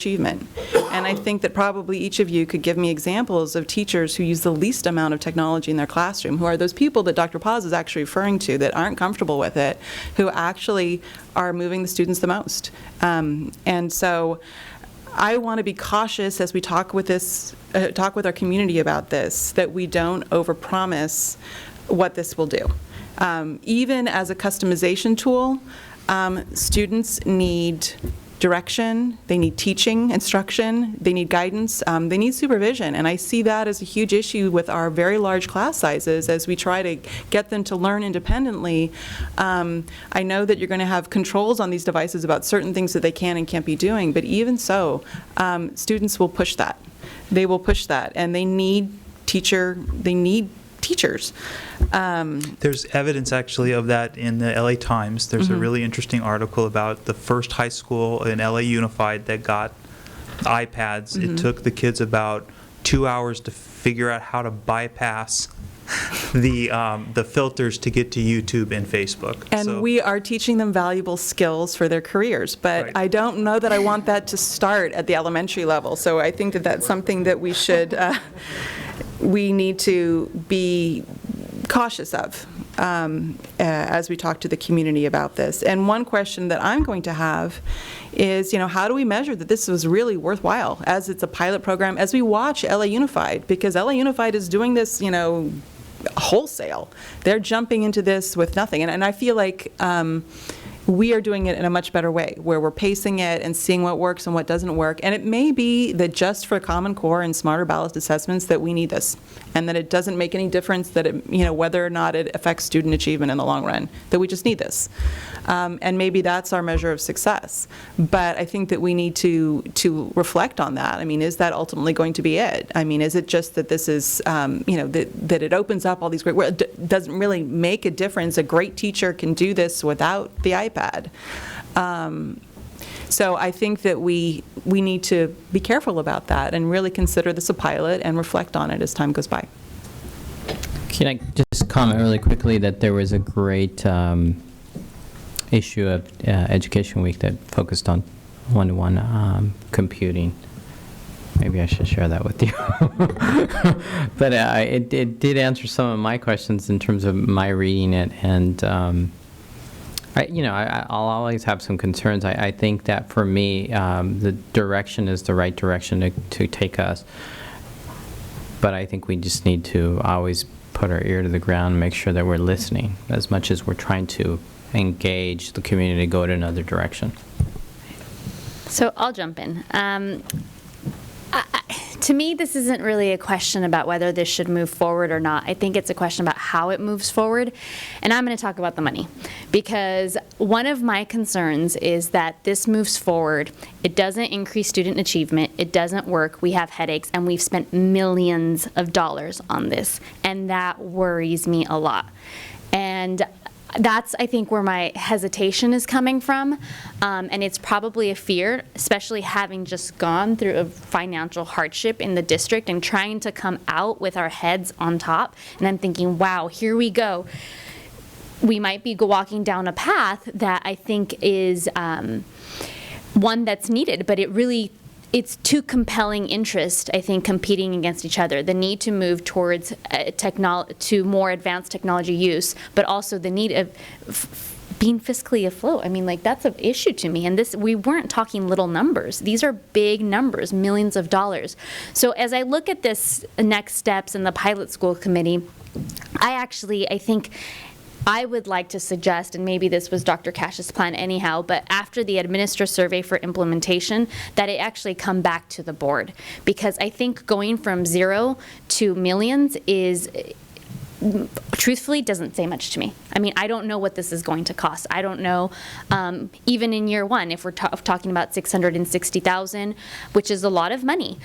achievement. And I think that probably each of you could give me examples of teachers who use the least amount of technology in their classroom, who are those people that Dr. Paz is actually referring to that aren't comfortable with it, who actually are moving the students the most. And so I want to be cautious as we talk with our community about this, that we don't overpromise what this will do. Even as a customization tool, students need direction, they need teaching, instruction, they need guidance, they need supervision, and I see that as a huge issue with our very large class sizes as we try to get them to learn independently. I know that you're going to have controls on these devices about certain things that they can and can't be doing, but even so, students will push that. They will push that, and they need teachers. There's evidence actually of that in the LA Times. There's a really interesting article about the first high school in LA Unified that got iPads. It took the kids about 2 hours to figure out how to bypass the filters to get to YouTube and Facebook. And we are teaching them valuable skills for their careers, but Right. I don't know that I want that to start at the elementary level. So I think that that's something that we should, we need to be cautious of as we talk to the community about this. And one question that I'm going to have is, how do we measure that this was really worthwhile as it's a pilot program, as we watch LA Unified, because LA Unified is doing this, wholesale. They're jumping into this with nothing. And I feel like we are doing it in a much better way, where we're pacing it and seeing what works and what doesn't work. And it may be that just for Common Core and smarter balanced assessments that we need this, and that it doesn't make any difference that it, whether or not it affects student achievement in the long run, that we just need this. And maybe that's our measure of success. But I think that we need to reflect on that. I mean, is that ultimately going to be it? I mean, is it just that this is, that it opens up all these great, well, it doesn't really make a difference. A great teacher can do this without the iPad. So I think that we need to be careful about that and really consider this a pilot and reflect on it as time goes by. Can I just comment really quickly that there was a great issue of Education Week that focused on one-to-one computing. Maybe I should share that with you. But it did answer some of my questions in terms of my reading it, and I'll always have some concerns. I think that for me, the direction is the right direction to take us. But I think we just need to always put our ear to the ground and make sure that we're listening as much as we're trying to engage the community to go in another direction. So I'll jump in. To me, this isn't really a question about whether this should move forward or not. I think it's a question about how it moves forward. And I'm going to talk about the money, because one of my concerns is that this moves forward. It doesn't increase student achievement. It doesn't work. We have headaches, and we've spent millions of dollars on this. And that worries me a lot. And that's, I think, where my hesitation is coming from, and it's probably a fear, especially having just gone through a financial hardship in the district and trying to come out with our heads on top, and I'm thinking, wow, here we go. We might be walking down a path that I think is one that's needed, but it's too compelling interest, I think, competing against each other. The need to move towards to more advanced technology use, but also the need of being fiscally afloat. I mean, that's an issue to me. And we weren't talking little numbers. These are big numbers, millions of dollars. So as I look at this next steps in the pilot school committee, I think I would like to suggest, and maybe this was Dr. Cash's plan anyhow, but after the administer survey for implementation, that it actually come back to the board. Because I think going from 0 to millions is, truthfully, doesn't say much to me. I mean, I don't know what this is going to cost. I don't know, even in year one, if we're talking about $660,000, which is a lot of money,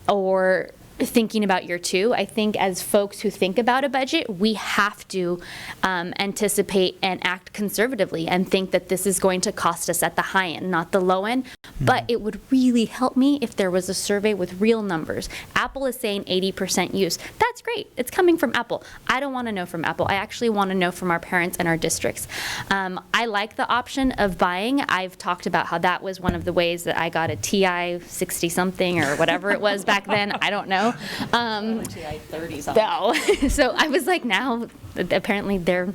or thinking about year two. I think as folks who think about a budget, we have to anticipate and act conservatively and think that this is going to cost us at the high end, not the low end. But it would really help me if there was a survey with real numbers. Apple is saying 80% use. That's great. It's coming from Apple. I don't want to know from Apple. I actually want to know from our parents and our districts. I like the option of buying. I've talked about how that was one of the ways that I got a TI 60-something or whatever it was back then. I don't know. TI 30-something. No. So I was like, now apparently they're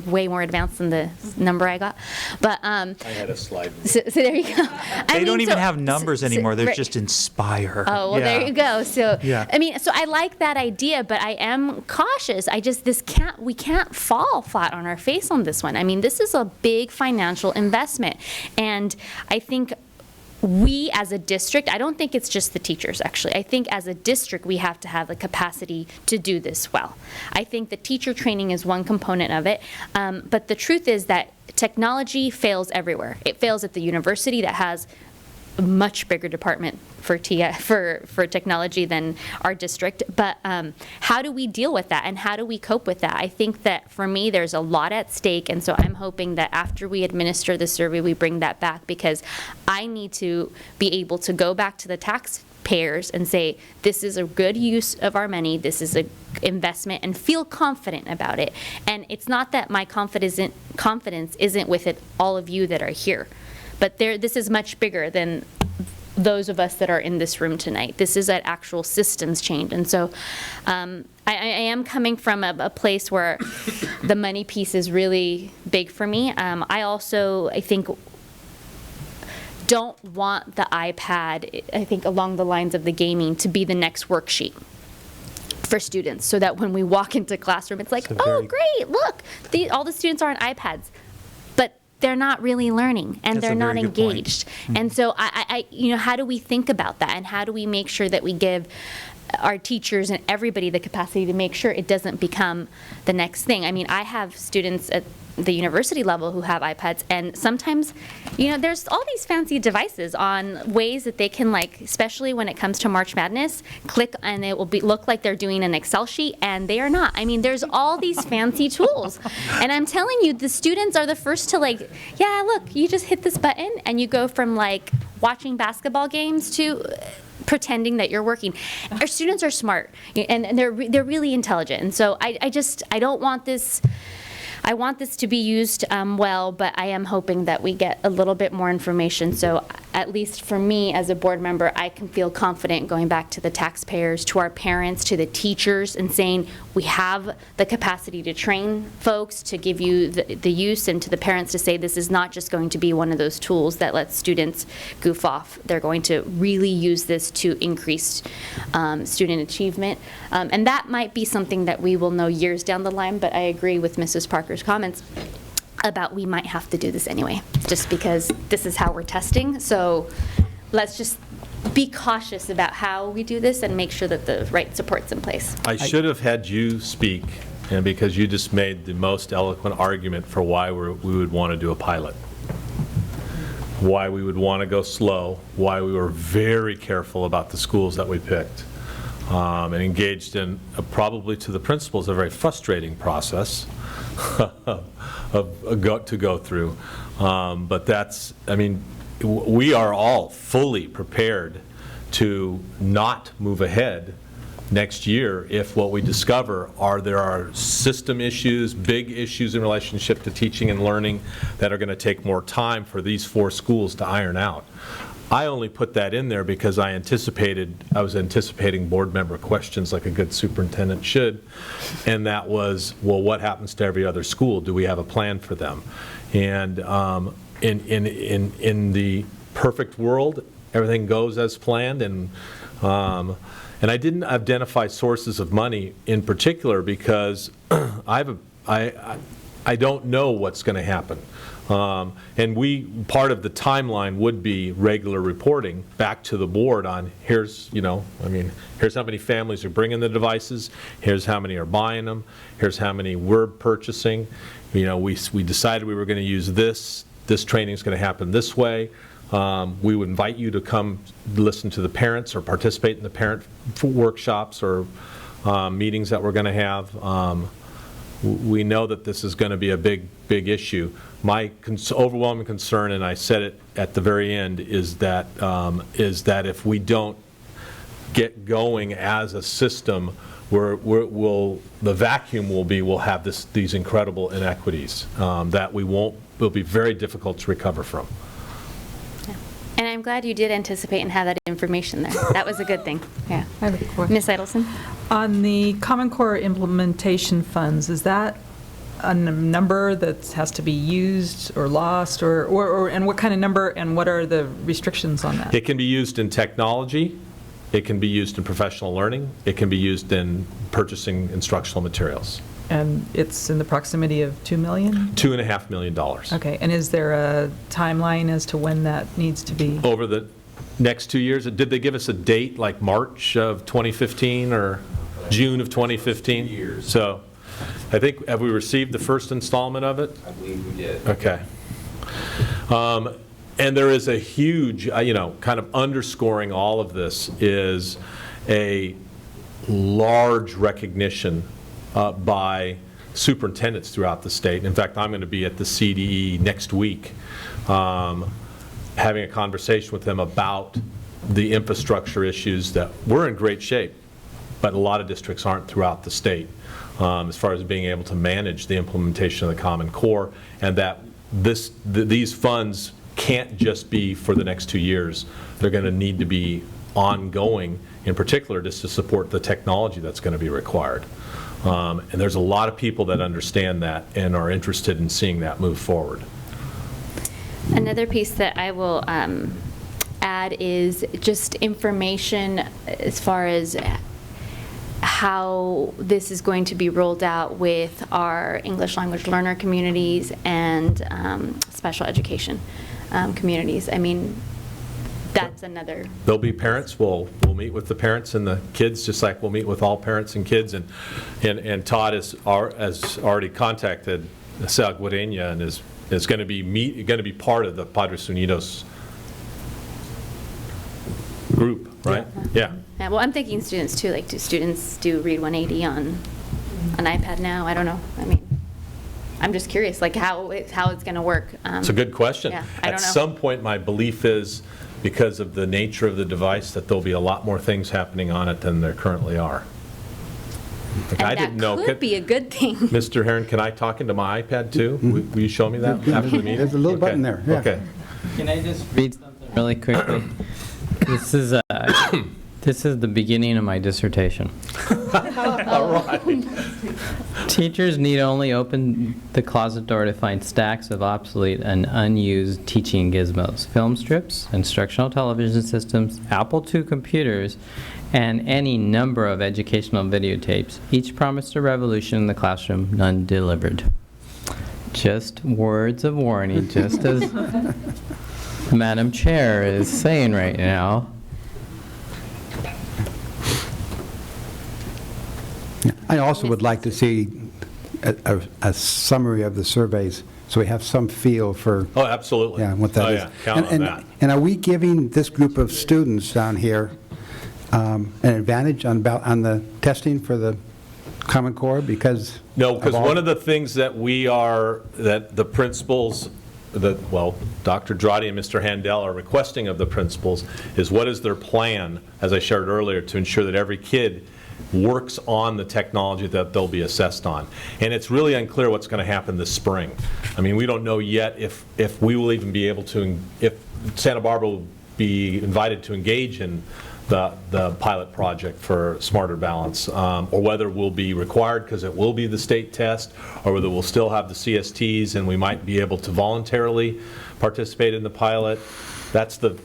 way more advanced than the number I got. But I had a slide. so there you go. They don't even have numbers anymore. They're right. just Inspire. Oh, well, there you go. So, Yeah. I mean, so I like that idea, but I am cautious. We can't fall flat on our face on this one. I mean, this is a big financial investment. And I think we as a district, I don't think it's just the teachers, actually. I think as a district, we have to have the capacity to do this well. I think the teacher training is one component of it. But the truth is that technology fails everywhere. It fails at the university that has a much bigger department for technology than our district. But how do we deal with that, and how do we cope with that? I think that for me, there's a lot at stake, and so I'm hoping that after we administer the survey, we bring that back, because I need to be able to go back to the taxpayers and say, this is a good use of our money, this is an investment, and feel confident about it. And it's not that my confidence isn't with all of you that are here. But this is much bigger than those of us that are in this room tonight. This is an actual systems change. And so I am coming from a place where the money piece is really big for me. I think, don't want the iPad, I think along the lines of the gaming, to be the next worksheet for students, so that when we walk into classroom, it's like, oh, great, look, all the students are on iPads. They're not really learning, and they're not engaged. And so how do we think about that, and how do we make sure that we give our teachers and everybody the capacity to make sure it doesn't become the next thing? I mean, I have students at the university level who have iPads, and sometimes, there's all these fancy devices on ways that they can, like, especially when it comes to March Madness, click and it will look like they're doing an Excel sheet, and they are not. I mean, there's all these fancy tools, and I'm telling you, the students are the first to, like, yeah, look, you just hit this button, and you go from, like, watching basketball games to pretending that you're working. Our students are smart, and they're really intelligent, and so I don't want this. I want this to be used well, but I am hoping that we get a little bit more information, so at least for me as a board member, I can feel confident going back to the taxpayers, to our parents, to the teachers, and saying we have the capacity to train folks, to give you the use, and to the parents to say this is not just going to be one of those tools that lets students goof off. They're going to really use this to increase student achievement. And that might be something that we will know years down the line, but I agree with Mrs. Parker's comments about we might have to do this anyway, just because this is how we're testing. So let's just be cautious about how we do this and make sure that the right support's in place. I should have had you speak, and because you just made the most eloquent argument for why we would want to do a pilot. Why we would want to go slow, why we were very careful about the schools that we picked, and engaged in probably to the principals a very frustrating process to go through. But that's, I mean, we are all fully prepared to not move ahead next year if what we discover there are system issues, big issues in relationship to teaching and learning that are going to take more time for these 4 schools to iron out. I only put that in there because I was anticipating board member questions like a good superintendent should, and that was, well, what happens to every other school? Do we have a plan for them? And in the perfect world, everything goes as planned, and I didn't identify sources of money in particular because I don't know what's going to happen. And part of the timeline would be regular reporting back to the board on here's how many families are bringing the devices, here's how many are buying them, here's how many we're purchasing. We decided we were going to use this training's going to happen this way. We would invite you to come listen to the parents or participate in the parent workshops or meetings that we're going to have. We know that this is going to be a big issue. My overwhelming concern, and I said it at the very end, is that if we don't get going as a system, the vacuum will have these incredible inequities that will be very difficult to recover from. And I'm glad you did anticipate and have that information there. That was a good thing. Yeah. I have a question. Ms. Edelson? On the Common Core implementation funds, is that a number that has to be used or lost, and what kind of number, and what are the restrictions on that? It can be used in technology. It can be used in professional learning. It can be used in purchasing instructional materials. And it's in the proximity of 2 million? $2.5 million. Okay, and is there a timeline as to when that needs to be? Over the next 2 years, did they give us a date, like March of 2015 or June of 2015? So I think, have we received the first installment of it? I believe we did. Okay. And there is a huge, kind of underscoring all of this is a large recognition by superintendents throughout the state. In fact, I'm going to be at the CDE next week having a conversation with them about the infrastructure issues that we're in great shape, but a lot of districts aren't throughout the state as far as being able to manage the implementation of the Common Core, and that these funds can't just be for the next 2 years. They're going to need to be ongoing, in particular just to support the technology that's going to be required. And there's a lot of people that understand that and are interested in seeing that move forward. Another piece that I will add is just information as far as how this is going to be rolled out with our English language learner communities and special education communities. I mean, that's another. There'll be parents. We'll meet with the parents and the kids, just like we'll meet with all parents and kids. And Todd has already contacted Sal Guarena and is going to be part of the Padres Unidos group, right? Yeah. Yeah. Well, I'm thinking students too. Like, do students do Read 180 on an iPad now? I don't know. I mean, I'm just curious, like how it's going to work. It's a good question. Yeah, I don't know. At some point, my belief is, because of the nature of the device, that there'll be a lot more things happening on it than there currently are. Like, And I didn't know. that could be a good thing. Mr. Herron, can I talk into my iPad too? Will you show me that after the meeting? There's a little Okay. button there, yeah. Okay. Can I just read something really quickly? This is the beginning of my dissertation. All right. Teachers need only open the closet door to find stacks of obsolete and unused teaching gizmos, film strips, instructional television systems, Apple II computers, and any number of educational videotapes. Each promised a revolution in the classroom, none delivered. Just words of warning, just as Madam Chair is saying right now. I also would like to see a summary of the surveys, so we have some feel for Oh, absolutely. what that Oh, is. yeah. Count on that. And are we giving this group of students down here an advantage on the testing for the Common Core because? No, because all- one of the things that the principals, Dr. Dradi and Mr. Handel are requesting of the principals is what is their plan, as I shared earlier, to ensure that every kid works on the technology that they'll be assessed on. And it's really unclear what's going to happen this spring. I mean, we don't know yet if we will even be able to, if Santa Barbara will be invited to engage in the pilot project for Smarter Balance, or whether we'll be required because it will be the state test, or whether we'll still have the CSTs and we might be able to voluntarily participate in the pilot. That's the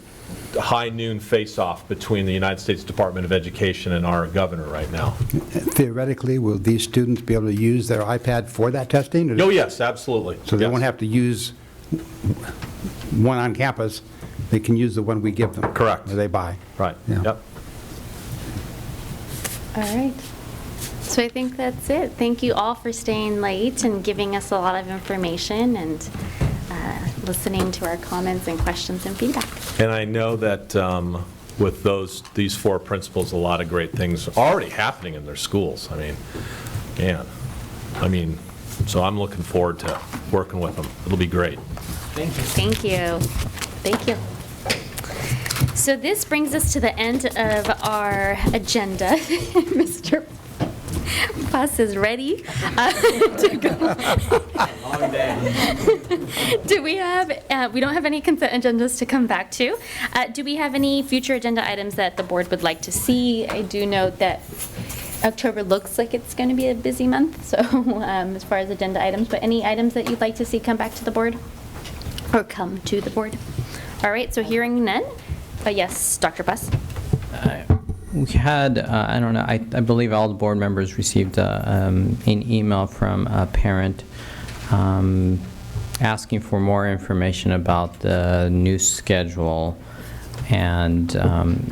high noon face-off between the United States Department of Education and our governor right now. Theoretically, will these students be able to use their iPad for that testing? Oh, yes, absolutely. So they Yes. won't have to use one on campus, they can use the one we give them? Correct. Or they buy? Right, Yeah. yep. All right. So I think that's it. Thank you all for staying late and giving us a lot of information and listening to our comments and questions and feedback. And I know that with these 4 principals, a lot of great things are already happening in their schools. I mean, man, so I'm looking forward to working with them. It'll be great. Thank you. Thank you. So this brings us to the end of our agenda. Mr. Bus is ready to go. Do we have, we don't have any consent agendas to come back to. Do we have any future agenda items that the board would like to see? I do note that October looks like it's going to be a busy month, so as far as agenda items, but any items that you'd like to see come back to the board or come to the board? All right, so hearing none. Yes, Dr. Buss. We had, I don't know, I believe all the board members received an email from a parent asking for more information about the new schedule and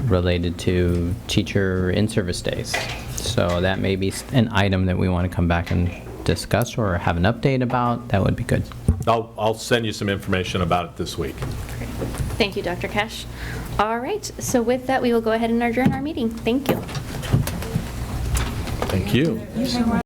related to teacher in-service days. So that may be an item that we want to come back and discuss or have an update about. That would be good. I'll send you some information about it this week. Thank you, Dr. Cash. All right, so with that, we will go ahead and adjourn our meeting. Thank you. Thank you.